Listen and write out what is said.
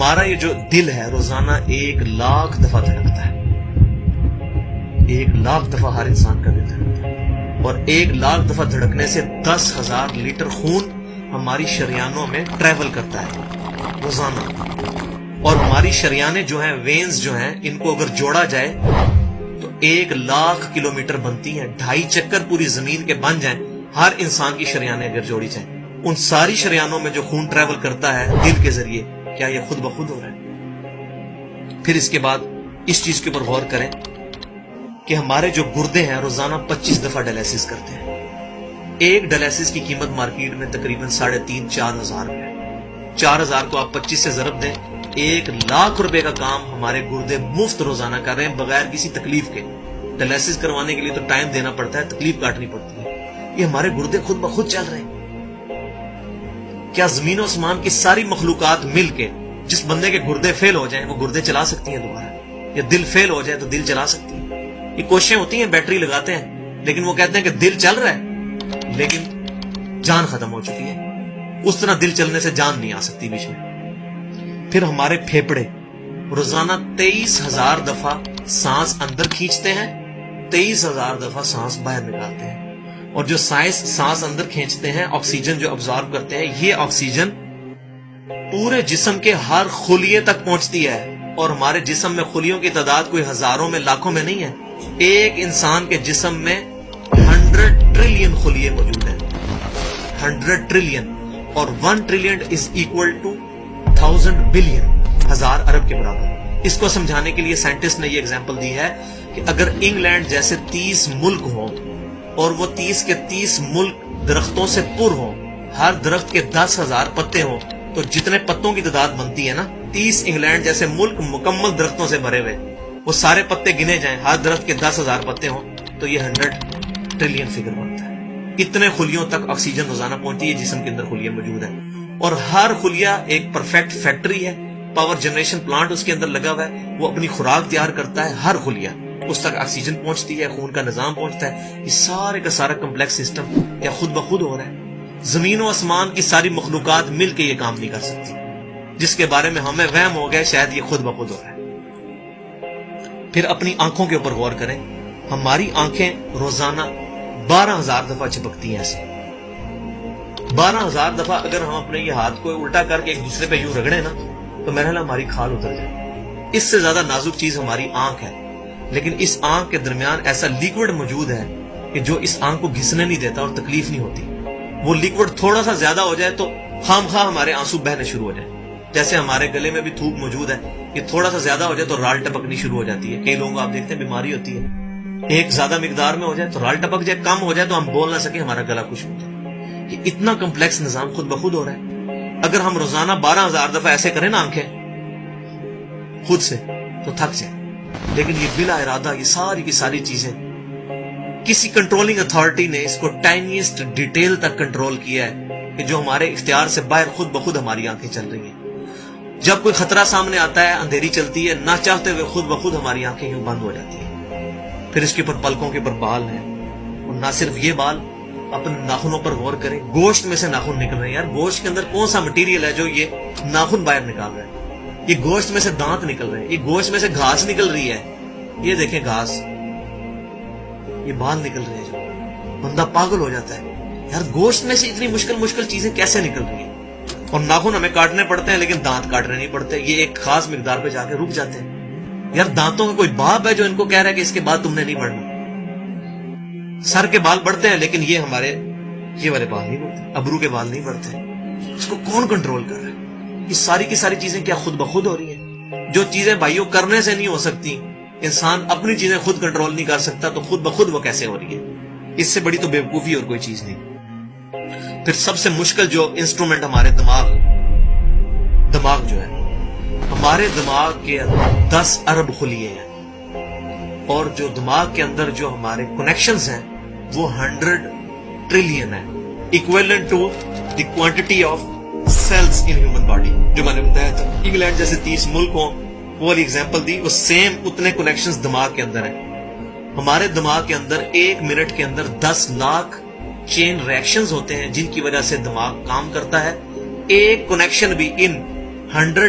ہمارا یہ جو دل ہے روزانہ 1,00,000 دفعہ دھڑکتا ہے. 1,00,000 دفعہ ہر انسان کا دل دھڑکتا ہے، اور 1,00,000 دفعہ دھڑکنے سے 10,000 لیٹر خون ہماری شریانوں میں ٹریول کرتا ہے روزانہ. اور ہماری شریانیں جو ہیں، وینز جو ہیں، ان کو اگر جوڑا جائے تو 1,00,000 کلومیٹر بنتی ہیں. 2.5 چکر پوری زمین کے بن جائیں ہر انسان کی شریانیں اگر جوڑی جائیں. ان ساری شریانوں میں جو خون ٹریول کرتا ہے دل کے ذریعے، کیا یہ خود بخود ہو رہا ہے؟ پھر اس کے بعد اس چیز کے اوپر غور کریں کہ ہمارے جو گردے ہیں روزانہ 25 دفعہ ڈائلیسس کرتے ہیں. ایک ڈائلیسس کی قیمت مارکیٹ میں تقریباً 3,500-4,000 روپے ہے. 4,000 کو آپ 25 سے ضرب دیں، 1,00,000 روپے کا کام ہمارے گردے مفت روزانہ کر رہے ہیں بغیر کسی تکلیف کے. ڈائلیسس کروانے کے لیے تو ٹائم دینا پڑتا ہے، تکلیف کاٹنی پڑتی ہے. یہ ہمارے گردے خود بخود چل رہے ہیں. کیا زمین و آسمان کی ساری مخلوقات مل کے جس بندے کے گردے فیل ہو جائیں وہ گردے چلا سکتی ہیں دوبارہ؟ یا دل فیل ہو جائے تو دل چلا سکتی ہیں؟ یہ کوششیں ہوتی ہیں، بیٹری لگاتے ہیں، لیکن وہ کہتے ہیں کہ دل چل رہا ہے لیکن جان ختم ہو چکی ہے. اس طرح دل چلنے سے جان نہیں آ سکتی بیچ میں. پھر ہمارے پھیپڑے روزانہ 23,000 دفعہ سانس اندر کھینچتے ہیں، 23,000 دفعہ سانس باہر نکالتے ہیں. اور جو سانس اندر کھینچتے ہیں، آکسیجن جو ابزارو کرتے ہیں، یہ آکسیجن پورے جسم کے ہر خلیے تک پہنچتی ہے. اور ہمارے جسم میں خلیوں کی تعداد کوئی ہزاروں میں لاکھوں میں نہیں ہے. ایک انسان کے جسم میں 100 ٹریلین خلیے موجود ہیں. 100 ٹریلین، اور 1 trillion is equal to 1000 billion, 1000 ارب کے برابر. اس کو سمجھانے کے لیے سائنٹسٹ نے یہ ایگزامپل دی ہے کہ اگر انگلینڈ جیسے 30 ملک ہوں اور وہ 30 کے 30 ملک درختوں سے پر ہوں، ہر درخت کے 10,000 پتے ہوں، تو جتنے پتوں کی تعداد بنتی ہے نا، 30 انگلینڈ جیسے ملک مکمل درختوں سے بھرے ہوئے، وہ سارے پتے گنے جائیں، ہر درخت کے 10,000 پتے ہوں، تو یہ 100 ٹریلین فگر بنتا ہے. اتنے خلیوں تک آکسیجن روزانہ پہنچتی ہے، جسم کے اندر خلیے موجود ہیں. اور ہر خلیہ ایک پرفیکٹ فیکٹری ہے، پاور جنریشن پلانٹ اس کے اندر لگا ہوا ہے. وہ اپنی خوراک تیار کرتا ہے، ہر خلیہ اس تک آکسیجن پہنچتی ہے، خون کا نظام پہنچتا ہے. یہ سارے کا سارا کمپلیکس سسٹم کیا خود بخود ہو رہا ہے؟ زمین و آسمان کی ساری مخلوقات مل کے یہ کام نہیں کر سکتی، جس کے بارے میں ہمیں وہم ہو گیا شاید یہ خود بخود ہو رہا ہے. پھر اپنی آنکھوں کے اوپر غور کریں. ہماری آنکھیں روزانہ 12,000 دفعہ چپکتی ہیں. ایسے 12,000 دفعہ اگر ہم اپنے یہ ہاتھ کو الٹا کر کے ایک دوسرے پہ یوں رگڑیں نا، تو میرا خیال ہماری کھال اتر جائے. اس سے زیادہ نازک چیز ہماری آنکھ ہے. لیکن اس آنکھ کے درمیان ایسا لیکوڈ موجود ہے کہ جو اس آنکھ کو گھسنے نہیں دیتا اور تکلیف نہیں ہوتی. وہ لیکوڈ تھوڑا سا زیادہ ہو جائے تو خام خواہ ہمارے آنسو بہنے شروع ہو جائیں. جیسے ہمارے گلے میں بھی تھوک موجود ہے، یہ تھوڑا سا زیادہ ہو جائے تو رال ٹپکنی شروع ہو جاتی ہے. کئی لوگوں کو آپ دیکھتے ہیں بیماری ہوتی ہے، ایک زیادہ مقدار میں ہو جائے تو رال ٹپک جائے، کم ہو جائے تو ہم بول نہ سکیں، ہمارا گلا خشک ہو جائے. یہ اتنا کمپلیکس نظام خود بخود ہو رہا ہے. اگر ہم روزانہ 12,000 دفعہ ایسے کریں نا آنکھیں خود سے تو تھک جائیں. لیکن یہ بلا ارادہ یہ ساری کی ساری چیزیں کسی کنٹرولنگ اتھارٹی نے اس کو ٹائنیسٹ ڈیٹیل تک کنٹرول کیا ہے کہ جو ہمارے اختیار سے باہر خود بخود ہماری آنکھیں چل رہی ہیں. جب کوئی خطرہ سامنے آتا ہے، اندھیری چلتی ہے، نہ چاہتے ہوئے خود بخود ہماری آنکھیں یوں بند ہو جاتی ہیں. پھر اس کے اوپر پلکوں کے اوپر بال ہیں، اور نہ صرف یہ بال، اپنے ناخنوں پر غور کریں. گوشت میں سے ناخن نکل رہے ہیں. یار گوشت کے اندر کون سا مٹیریل ہے جو یہ ناخن باہر نکال رہا ہے؟ یہ گوشت میں سے دانت نکل رہے ہیں، یہ گوشت میں سے گھاس نکل رہی ہے. یہ دیکھیں گھاس، یہ بال نکل رہے ہیں. جو بندہ پاگل ہو جاتا ہے، یار گوشت میں سے اتنی مشکل چیزیں کیسے نکل رہی ہیں؟ اور ناخن ہمیں کاٹنے پڑتے ہیں لیکن دانت کاٹنے نہیں پڑتے. یہ ایک خاص مقدار پہ جا کے رک جاتے ہیں. یار دانتوں کا کوئی باپ ہے جو ان کو کہہ رہا ہے کہ اس کے بعد تم نے نہیں بڑھنا؟ سر کے بال بڑھتے ہیں لیکن یہ ہمارے یہ والے بال نہیں بڑھتے، ابرو کے بال نہیں بڑھتے. اس کو کون کنٹرول کر رہا ہے؟ یہ ساری کی ساری چیزیں کیا خود بخود ہو رہی ہیں؟ جو چیزیں بھائیوں کرنے سے نہیں ہو سکتی، انسان اپنی چیزیں خود کنٹرول نہیں کر سکتا، تو خود بخود وہ کیسے ہو رہی ہے؟ اس سے بڑی تو بیوقوفی اور کوئی چیز نہیں. پھر سب سے مشکل جو انسٹرومنٹ ہمارے دماغ جو ہے، ہمارے دماغ کے اندر 10 ارب خلیے ہیں، اور جو دماغ کے اندر جو ہمارے کنیکشنز ہیں وہ 100 ٹریلین ہیں، equivalent to the quantity of cells in human body. جو میں نے بتایا تھا انگلینڈ جیسے 30 ملک ہوں، وہ والی ایگزامپل دی، وہ سیم اتنے کنیکشنز دماغ کے اندر ہیں. ہمارے دماغ کے اندر 1 منٹ کے اندر 10 لاکھ چین ریئیکشنز ہوتے ہیں جن کی وجہ سے دماغ کام کرتا ہے. ایک کنیکشن بھی ان 100